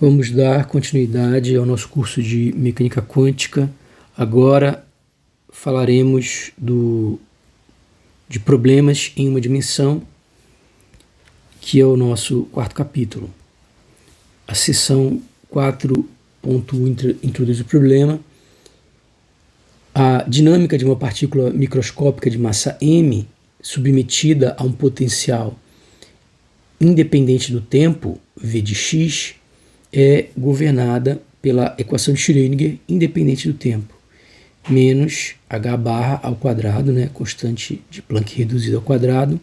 Vamos dar continuidade ao nosso curso de mecânica quântica. Agora falaremos de problemas em uma dimensão, que é o nosso quarto capítulo. A seção 4.1 introduz o problema. A dinâmica de uma partícula microscópica de massa m submetida a um potencial independente do tempo, v de x, é governada pela equação de Schrödinger independente do tempo, menos h barra ao quadrado, constante de Planck reduzida ao quadrado,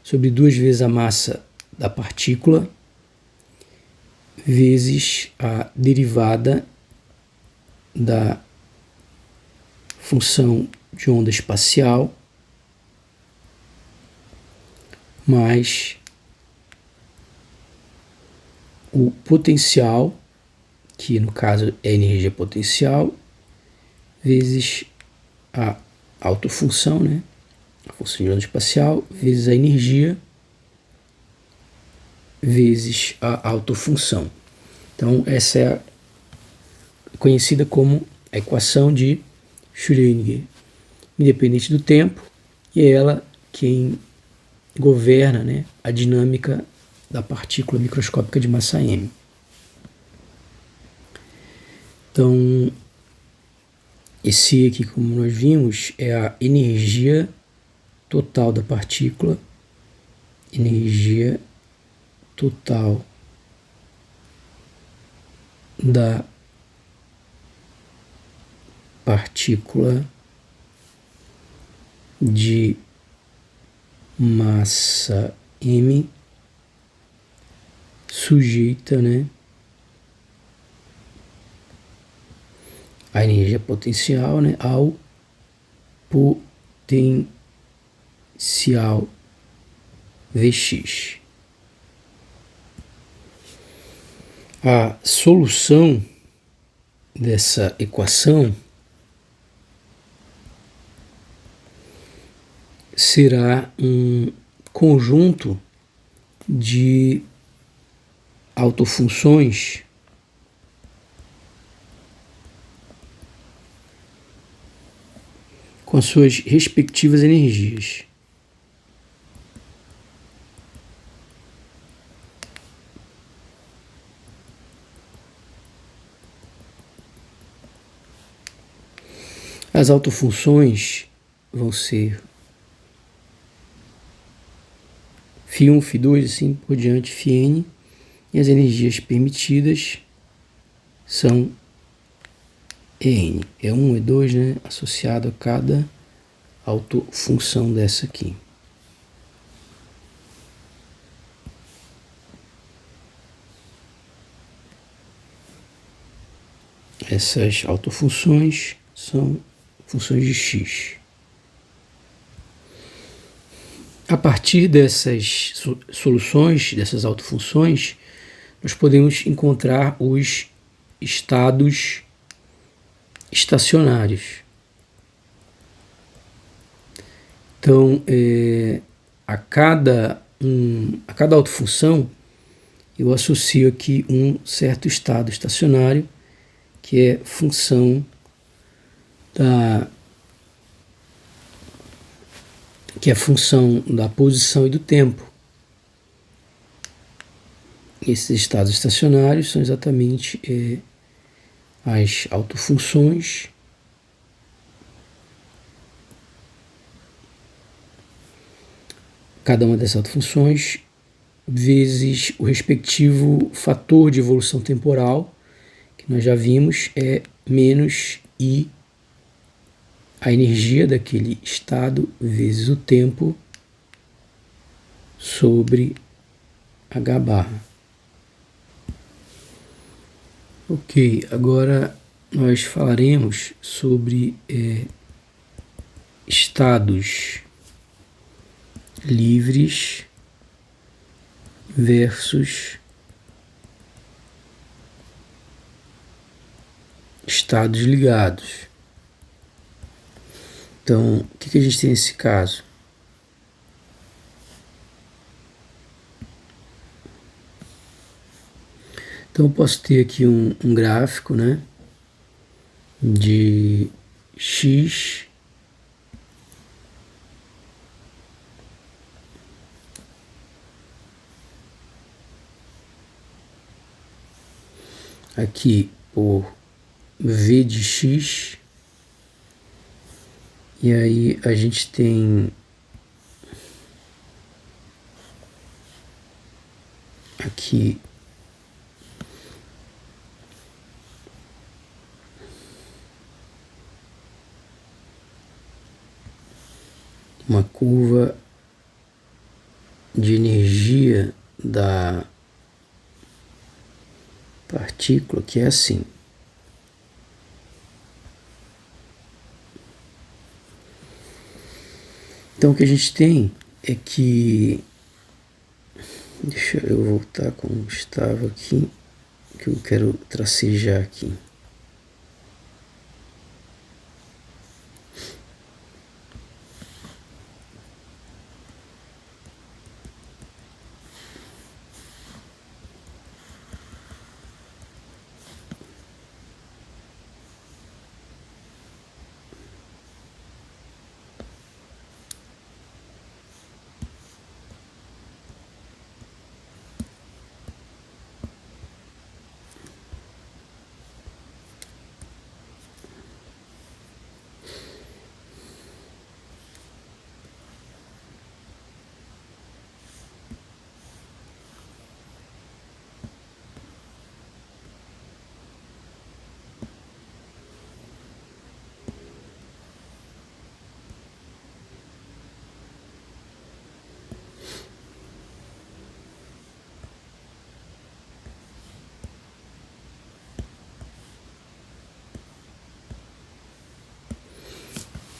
sobre 2 vezes a massa da partícula, vezes a derivada da função de onda espacial, mais o potencial, que no caso é a energia potencial, vezes a autofunção, a função de onda espacial, vezes a energia, vezes a autofunção. Então, essa é conhecida como a equação de Schrödinger, independente do tempo, e é ela quem governa a dinâmica da partícula microscópica de massa m. Então, esse aqui, como nós vimos, é a energia total da partícula, energia total da partícula de massa m sujeita a energia potencial ao potencial Vx. A solução dessa equação será um conjunto de autofunções com suas respectivas energias. As autofunções vão ser φ1, φ2, assim por diante, φn, e as energias permitidas são En. E1, E2, associado a cada autofunção dessa aqui. Essas autofunções são funções de x. A partir dessas soluções, dessas autofunções, nós podemos encontrar os estados estacionários. Então, a cada autofunção, eu associo aqui um certo estado estacionário, que é função da posição e do tempo. Esses estados estacionários são exatamente as autofunções cada uma dessas autofunções vezes o respectivo fator de evolução temporal, que nós já vimos, é menos I, a energia daquele estado, vezes o tempo, sobre H barra. Ok, agora nós falaremos sobre estados livres versus estados ligados. Então, o que a gente tem nesse caso? Então eu posso ter aqui um gráfico, né, de x aqui por v de x, e aí a gente tem aqui uma curva de energia da partícula que é assim. Então o que a gente tem é que, deixa eu voltar como estava aqui, que eu quero tracejar aqui.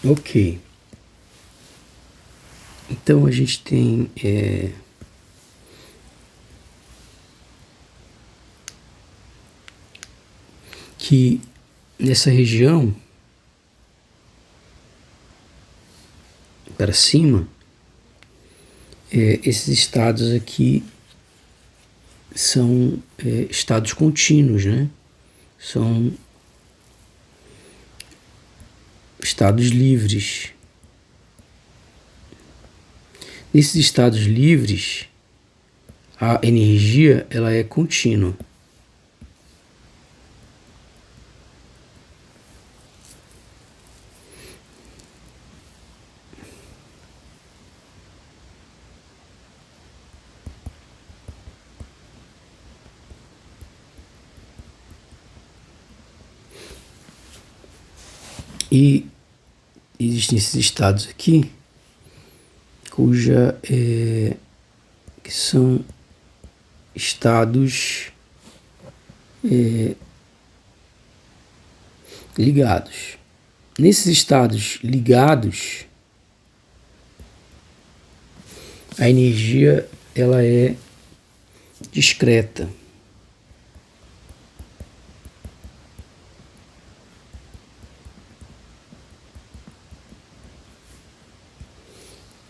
Ok. Então a gente tem que nessa região para cima, esses estados aqui são estados contínuos, né? São estados livres. Nesses estados livres, a energia ela é contínua. E existem esses estados aqui, que são estados ligados. Nesses estados ligados, a energia ela é discreta.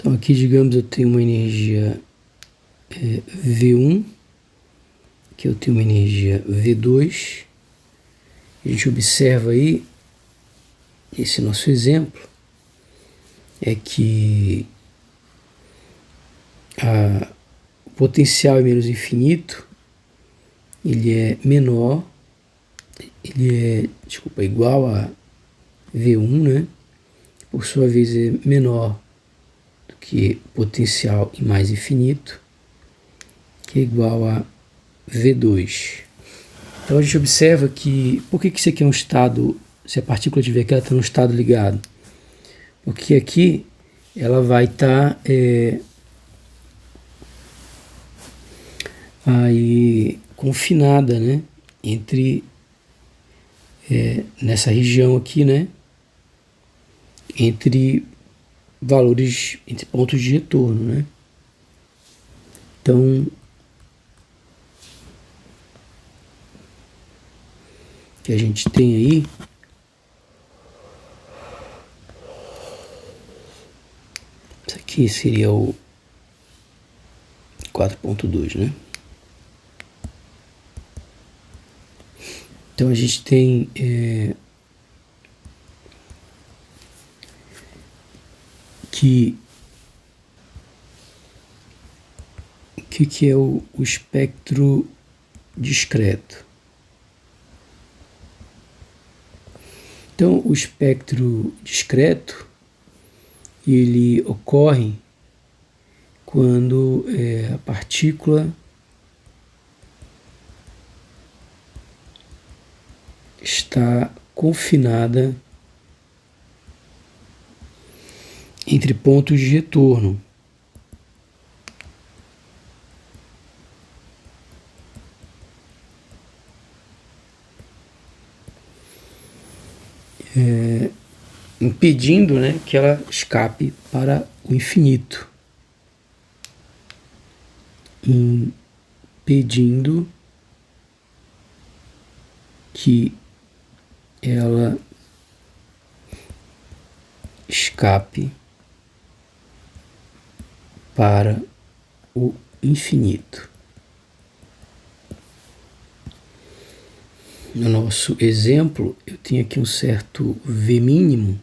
Então aqui, digamos, eu tenho uma energia V1, que eu tenho uma energia V2. A gente observa aí, esse nosso exemplo, é que o potencial é menos infinito, ele é menor, igual a V1, né? Por sua vez é menor do que potencial em mais infinito, que é igual a V2. Então a gente observa que, por que isso aqui é um estado, se a partícula tiver aqui, ela está num estado ligado? Porque aqui ela vai estar aí confinada, né? Nessa região aqui, né? Entre valores, entre pontos de retorno, né? Então, o que a gente tem aí isso aqui seria o 4.2, né? Então a gente tem que é o espectro discreto. Então, o espectro discreto, ele ocorre quando a partícula está confinada entre pontos de retorno. Impedindo, né, que ela escape para o infinito. Impedindo que ela escape para o infinito. No nosso exemplo, eu tenho aqui um certo V mínimo.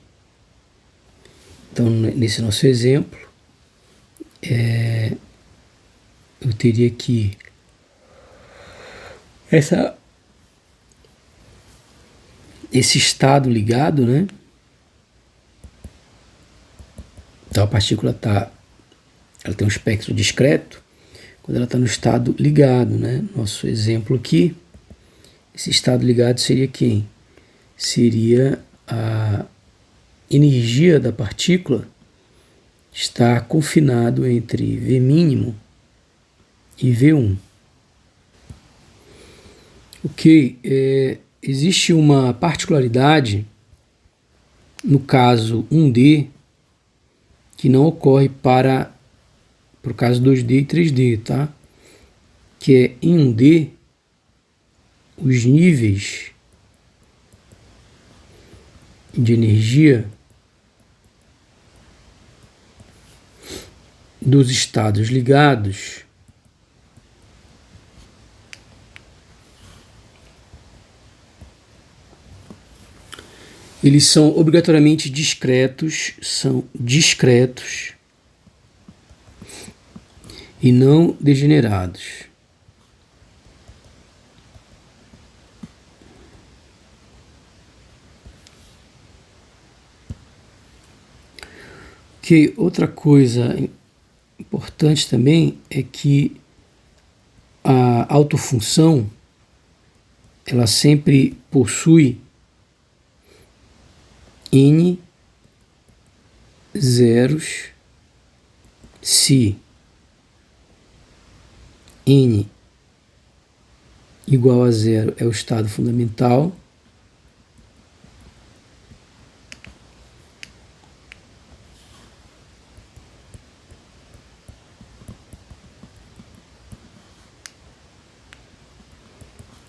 Então, nesse nosso exemplo, eu teria aqui esse estado ligado, né? Então a partícula ela tem um espectro discreto quando ela está no estado ligado, né? Nosso exemplo aqui, esse estado ligado seria quem? Seria a energia da partícula está confinado entre V mínimo e V1. Ok, existe uma particularidade no caso 1D que não ocorre para o caso 2D e 3D, tá? Que é em 1D os níveis de energia dos estados ligados eles são obrigatoriamente são discretos e não degenerados. Que outra coisa importante também é que a autofunção ela sempre possui N zeros se N igual a zero é o estado fundamental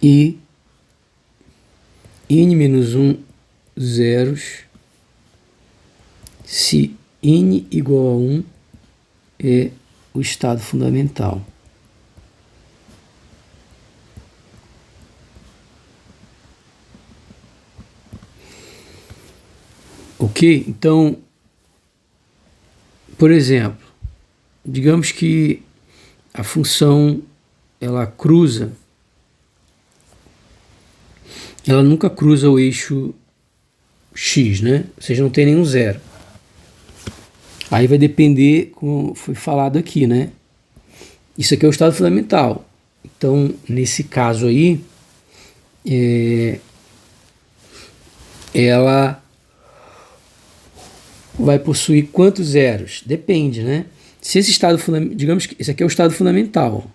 e N-1 zeros se N igual a 1 é o estado fundamental. Ok? Então, por exemplo, digamos que a função ela nunca cruza o eixo x, né? Ou seja, não tem nenhum zero. Aí vai depender, como foi falado aqui, né? Isso aqui é o estado fundamental. Então, nesse caso aí, ela vai possuir quantos zeros? Depende, né? Se esse estado fundamental, digamos que esse aqui é o estado fundamental.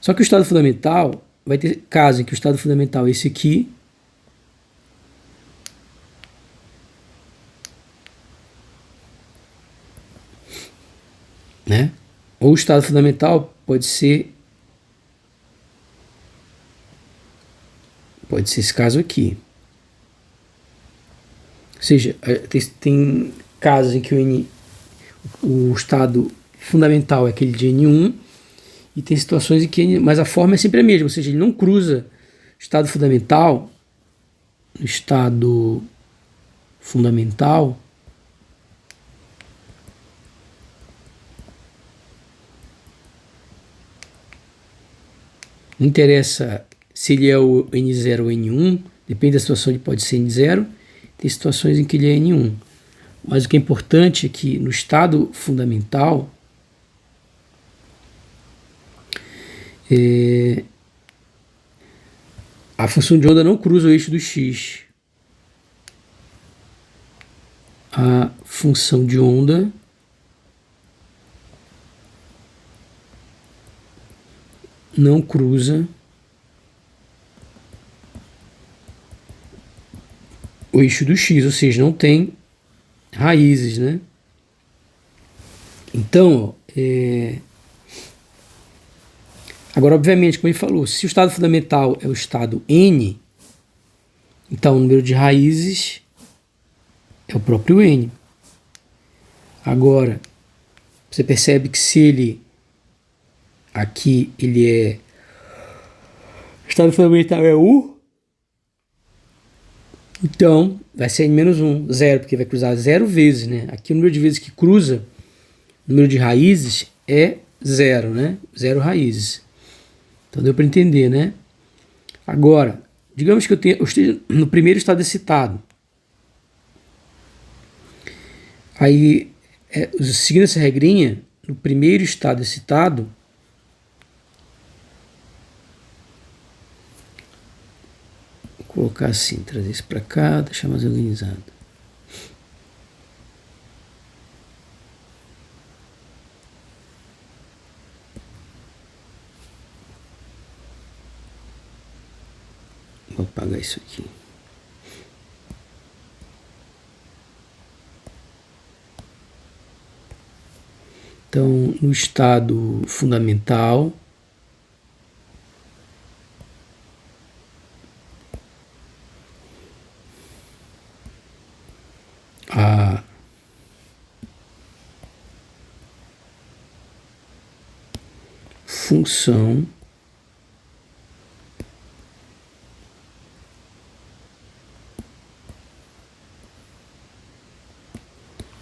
Só que o estado fundamental vai ter caso em que o estado fundamental é esse aqui, né? Ou o estado fundamental pode ser esse caso aqui. Ou seja, tem casos em que o estado fundamental é aquele de N1 e tem situações em que mas a forma é sempre a mesma, ou seja, ele não cruza Estado fundamental, no estado fundamental, não interessa se ele é o N0 ou N1, depende da situação, ele pode ser N0, tem situações em que ele é N1. Mas o que é importante é que no estado fundamental, a função de onda não cruza o eixo do x. A função de onda não cruza o eixo do x, ou seja, não tem raízes, né? Então, agora, obviamente, como ele falou, se o estado fundamental é o estado n, então o número de raízes é o próprio n. Agora, você percebe que se ele aqui ele é o estado fundamental é u, então vai ser n-1, 0, porque vai cruzar 0 vezes, né? Aqui o número de vezes que cruza, o número de raízes é 0, né? 0 raízes. Então deu para entender, né? Agora, digamos que eu esteja no primeiro estado excitado. Aí, seguindo essa regrinha, no primeiro estado excitado, vou colocar assim, trazer isso para cá, deixar mais organizado. Vou apagar isso aqui. Então, no estado fundamental, a função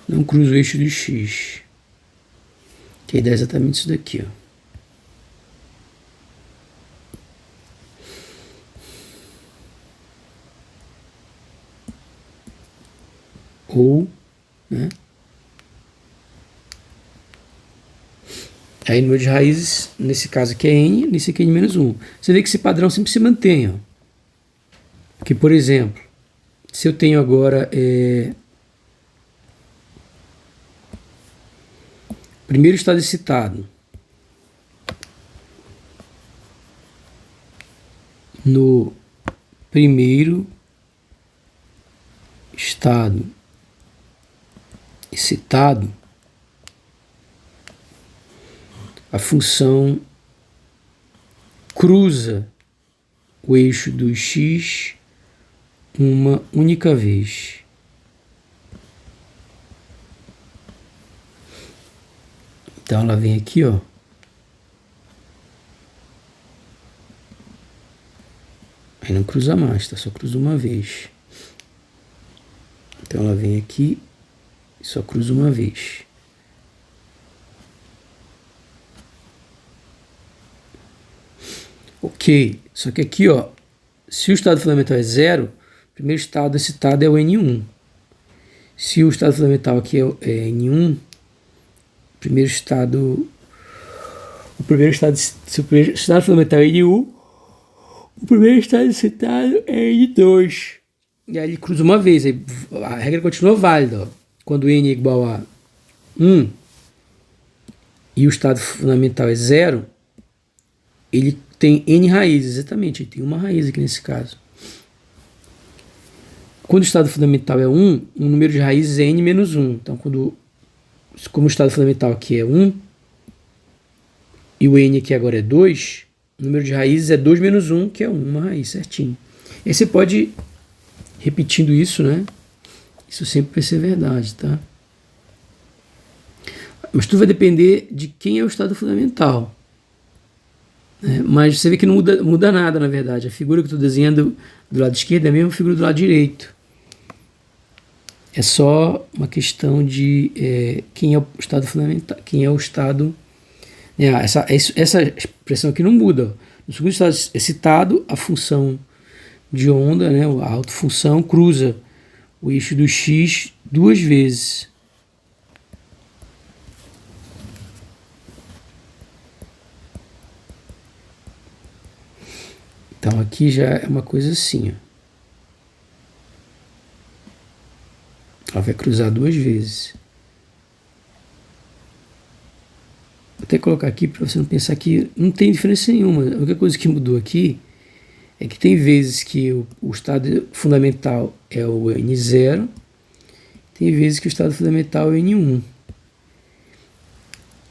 não cruza o eixo de x. Que dá exatamente isso daqui, ó. Ou, né? Aí número de raízes, nesse caso aqui é n, nesse aqui é n-1. Você vê que esse padrão sempre se mantém, ó. Que, por exemplo, se eu tenho agora primeiro estado excitado, no primeiro estado excitado, a função cruza o eixo do x uma única vez. Então ela vem aqui, ó. Aí não cruza mais, tá? Só cruza uma vez. Então ela vem aqui e só cruza uma vez. Ok, só que aqui, ó, se o estado fundamental é 0, o primeiro estado excitado é o N1. Se o estado fundamental aqui é N1, se o primeiro estado fundamental é N1, o primeiro estado excitado é N2. E aí ele cruza uma vez, aí a regra continua válida, ó. Quando N é igual a 1 e o estado fundamental é 0, ele tem N raízes, exatamente, ele tem uma raiz aqui nesse caso. Quando o estado fundamental é 1, o número de raízes é n-1. Então, como o estado fundamental aqui é 1 e o n aqui agora é 2, o número de raízes é 2 menos 1, que é 1, uma raiz, certinho. E aí você pode ir repetindo isso, né? Isso sempre vai ser verdade, tá? Mas tudo vai depender de quem é o estado fundamental. né? Mas você vê que não muda nada, na verdade. A figura que eu estou desenhando do lado esquerdo é a mesma figura do lado direito. É só uma questão de quem é o estado fundamental, quem é o estado. Essa expressão aqui não muda. No segundo estado excitado, a função de onda, né, a autofunção, cruza o eixo do x duas vezes. Então aqui já é uma coisa assim, ó. Ela vai cruzar duas vezes. Vou até colocar aqui para você não pensar que não tem diferença nenhuma. A única coisa que mudou aqui é que tem vezes que o estado fundamental é o N0, tem vezes que o estado fundamental é o N1.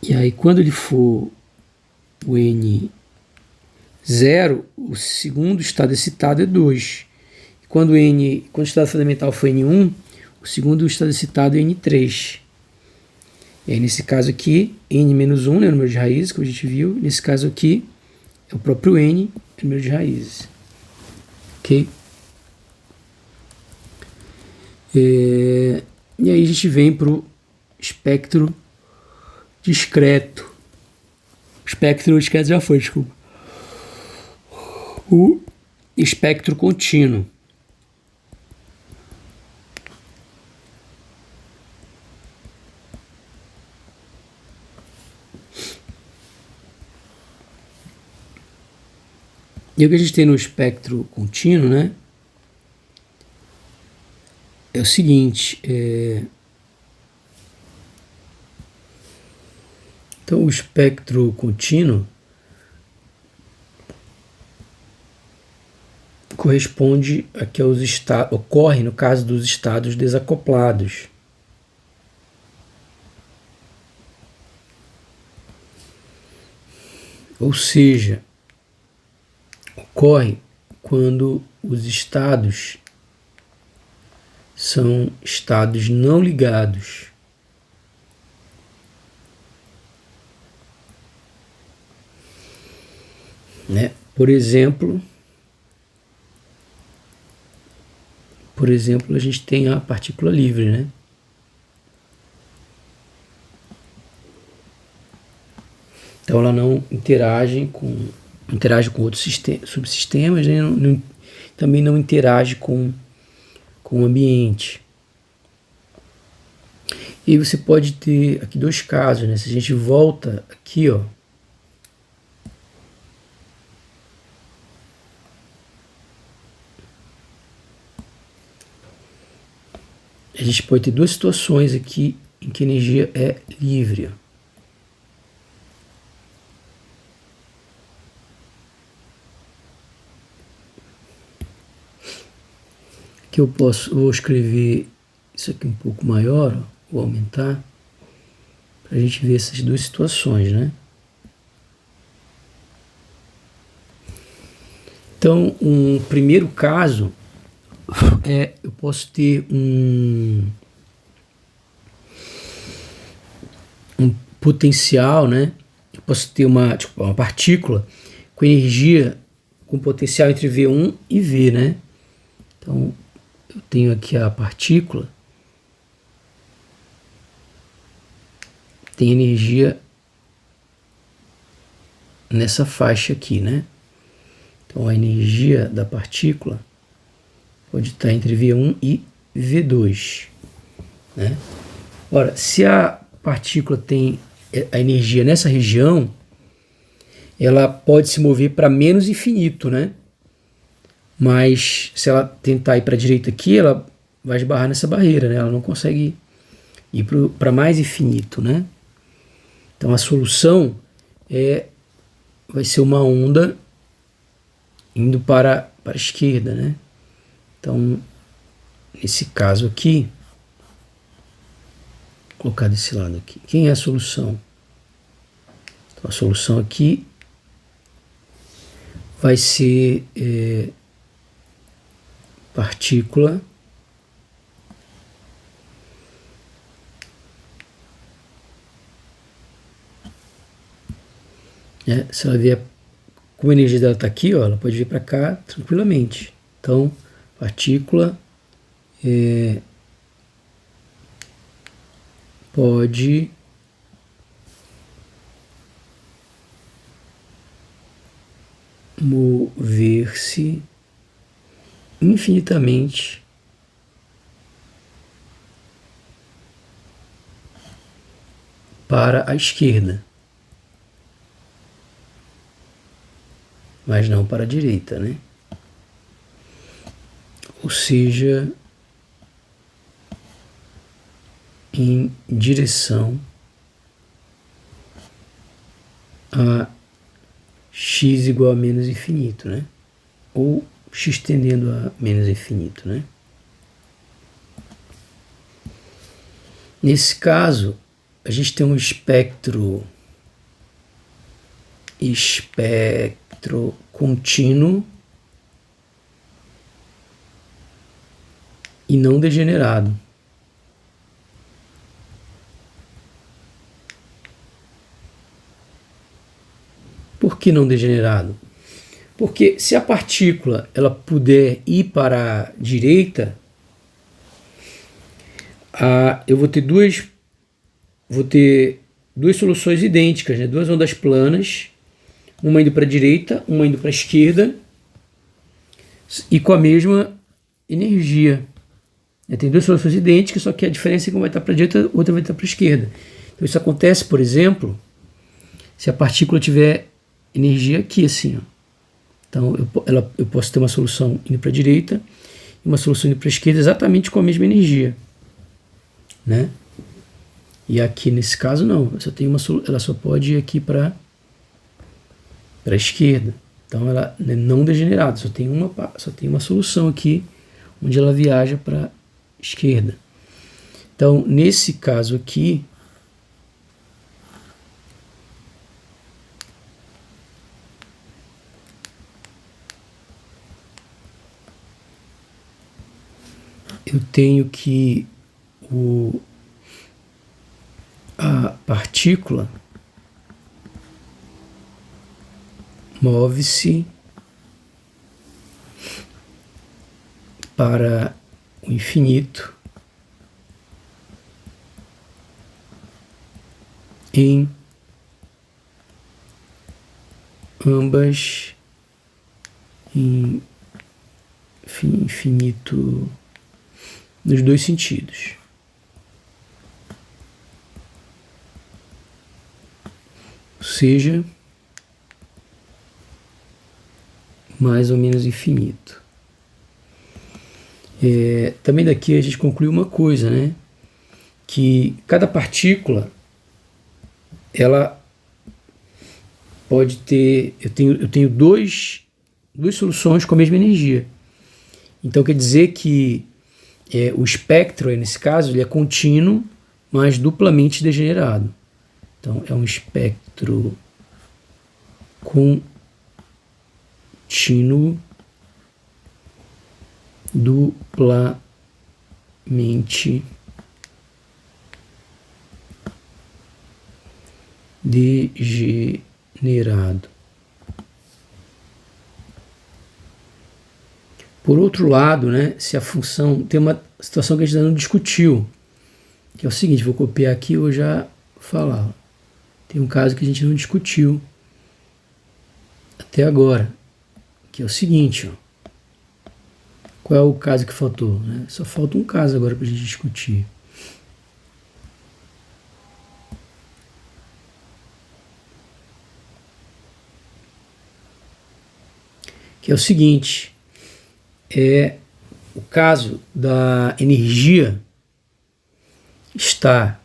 E aí quando ele for o N0, o segundo estado excitado é 2. Quando o estado fundamental for N1, o segundo estado excitado é N3. E aí nesse caso aqui, N-1, né, o número de raízes, como a gente viu. Nesse caso aqui, é o próprio N, o número de raízes. Ok? E aí a gente vem para o espectro discreto. O espectro discreto já foi, desculpa. O espectro contínuo. E o que a gente tem no espectro contínuo, né? É o seguinte, então o espectro contínuo corresponde a que ocorre no caso dos estados desacoplados. Ou seja, ocorre quando os estados são estados não ligados. Né? Por exemplo, a gente tem a partícula livre, né? Então ela não interage com outros subsistemas, né? Também não interage com o ambiente. E você pode ter aqui dois casos, né? Se a gente volta aqui, ó, a gente pode ter duas situações aqui em que a energia é livre. Que vou escrever isso aqui um pouco maior, ó, vou aumentar, para a gente ver essas duas situações, né? Então, um primeiro caso eu posso ter um potencial, né? Eu posso ter uma partícula com energia com potencial entre V1 e V, né? Então, eu tenho aqui a partícula, tem energia nessa faixa aqui, né? Então a energia da partícula pode estar entre V1 e V2, né? Ora, se a partícula tem a energia nessa região, ela pode se mover para menos infinito, né? Mas se ela tentar ir para a direita aqui, ela vai esbarrar nessa barreira, né? Ela não consegue ir para mais infinito, né? Então a solução vai ser uma onda indo para a esquerda, né? Então, nesse caso aqui, vou colocar desse lado aqui. Quem é a solução? Então, a solução aqui vai ser partícula você vai ver como a energia dela está aqui, ó, ela pode vir para cá tranquilamente. Então, partícula pode mover-se infinitamente para a esquerda, mas não para a direita, né? Ou seja, em direção a x igual a menos infinito, né? Ou x tendendo a menos infinito, né? Nesse caso, a gente tem um espectro contínuo e não degenerado. Por que não degenerado? Porque se a partícula ela puder ir para a direita, eu vou ter duas soluções idênticas, né? Duas ondas planas, uma indo para a direita, uma indo para a esquerda, e com a mesma energia. Tem duas soluções idênticas, só que a diferença é que uma vai estar para a direita, outra vai estar para a esquerda. Então isso acontece, por exemplo, se a partícula tiver energia aqui, assim, ó. Então eu posso ter uma solução indo para a direita e uma solução indo para a esquerda exatamente com a mesma energia, né? E aqui nesse caso não, ela só pode ir aqui para a esquerda. Então ela é não degenerada, só tem uma solução aqui onde ela viaja para a esquerda. Então nesse caso aqui, eu tenho que a partícula move-se para o infinito em ambas infinito nos dois sentidos. Ou seja, mais ou menos infinito. Também daqui a gente conclui uma coisa, né? Que cada partícula, ela pode ter... Eu tenho duas soluções com a mesma energia. Então quer dizer que o espectro, nesse caso, ele é contínuo, mas duplamente degenerado. Então é um espectro contínuo duplamente degenerado. Por outro lado, né, se a função... Tem uma situação que a gente ainda não discutiu, que é o seguinte, vou copiar aqui e vou já falar. Tem um caso que a gente não discutiu até agora, que é o seguinte, ó. Qual é o caso que faltou, né? Só falta um caso agora para a gente discutir. Que é o seguinte, é o caso da energia estar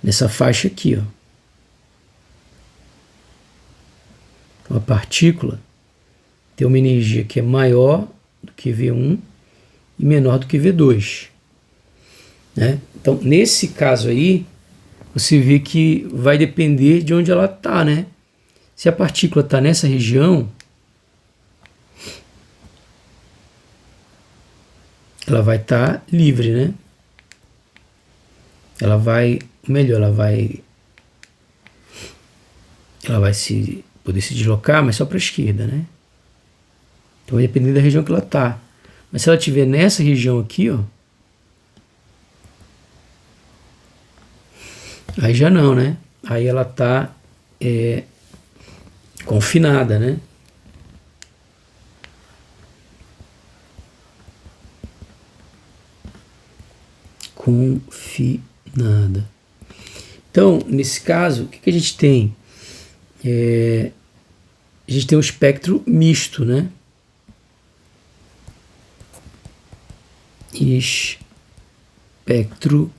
nessa faixa aqui, ó. Então, a partícula tem uma energia que é maior do que V1 e menor do que V2, né? Então, nesse caso aí, você vê que vai depender de onde ela está, né? Se a partícula está nessa região, ela vai estar livre, né? Ela vai se poder se deslocar, mas só para a esquerda, né? Então vai depender da região que ela está. Mas se ela estiver nessa região aqui, ó, aí já não, né? Aí ela está confinada, né? Confinada. Então, nesse caso, o que a gente tem? A gente tem um espectro misto, né? Espectro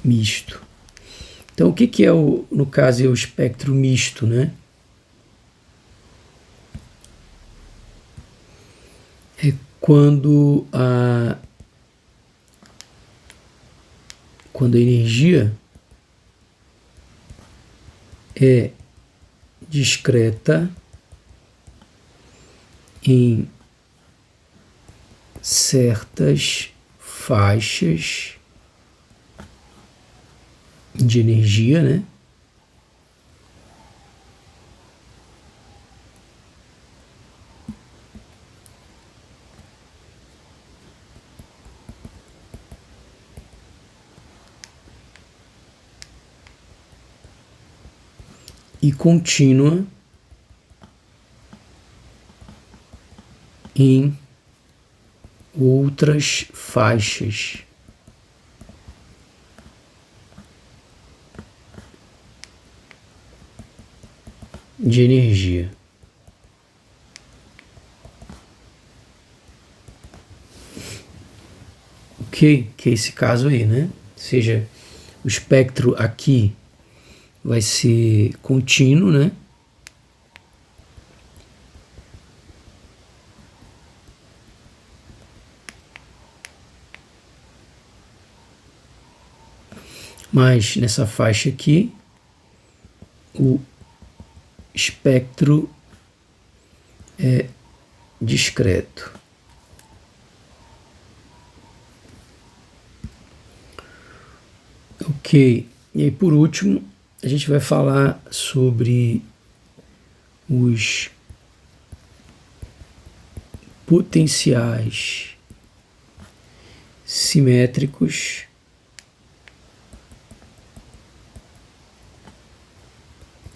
misto. Então, o que é, no caso, o espectro misto, né? É quando a energia é discreta em certas faixas de energia, né? E contínua em outras faixas de energia. Ok? Que é esse caso aí, né? Ou seja, o espectro aqui vai ser contínuo, né? Mas nessa faixa aqui, o espectro é discreto. Ok, e aí por último, a gente vai falar sobre os potenciais simétricos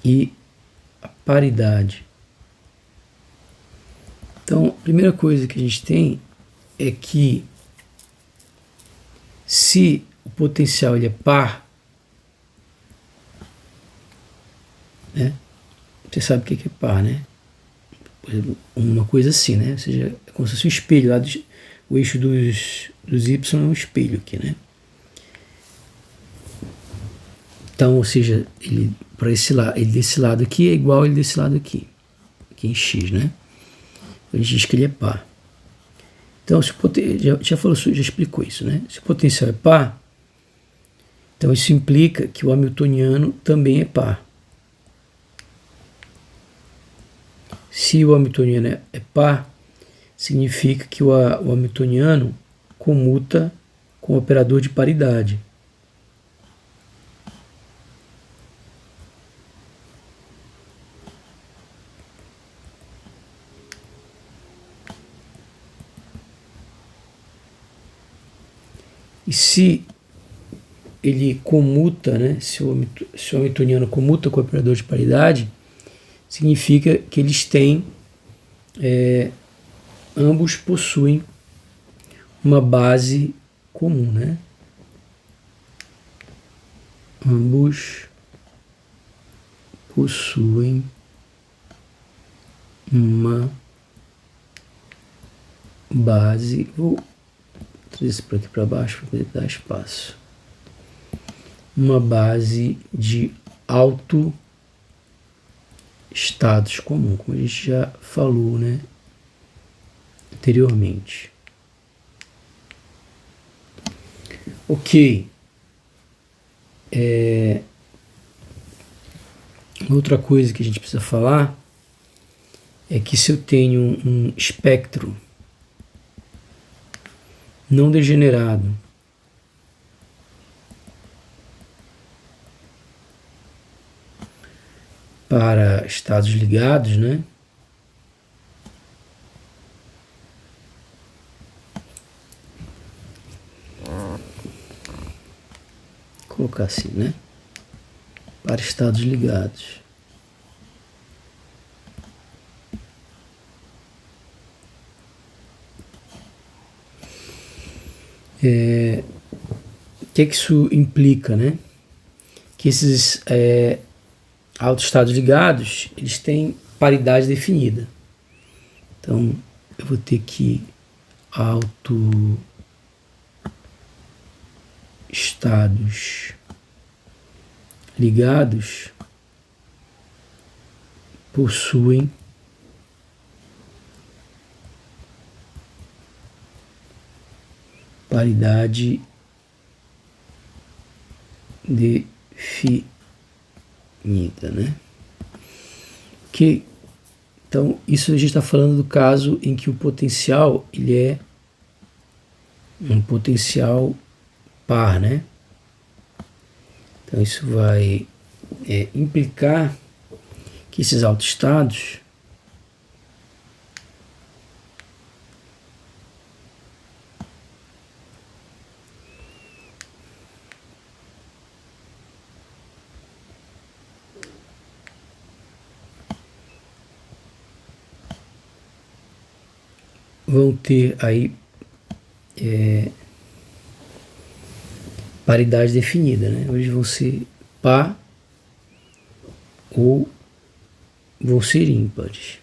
e a paridade. Então, a primeira coisa que a gente tem é que se o potencial ele é par, né? Você sabe o que é par, né? Uma coisa assim, né? Ou seja, é como se fosse um espelho lá o eixo dos y é um espelho aqui, né? Então, ou seja, ele para esse lado, ele desse lado aqui é igual ele desse lado aqui em x, né? A gente diz que ele é par. Então, se já falou, já explicou isso, né? Se o potencial é par, então isso implica que o hamiltoniano também é par. Se o hamiltoniano é par, significa que o hamiltoniano comuta com o operador de paridade. E se ele comuta, né, se o hamiltoniano comuta com o operador de paridade, significa que eles têm, ambos possuem uma base comum, né? Ambos possuem uma base. Vou trazer isso para aqui para baixo para poder dar espaço. Uma base de alto status comum, como a gente já falou, né, anteriormente. Ok. Outra coisa que a gente precisa falar é que se eu tenho um espectro não degenerado para estados ligados, né? Vou colocar assim, né? Para estados ligados. O que isso implica, né? Que esses autoestados ligados, eles têm paridade definida. Então, eu vou ter que autoestados ligados possuem paridade definida, né? Então, isso a gente está falando do caso em que o potencial ele é um potencial par, né? Então, isso vai implicar que esses autoestados vão ter aí paridade definida, né? Eles vão ser par ou vão ser ímpares.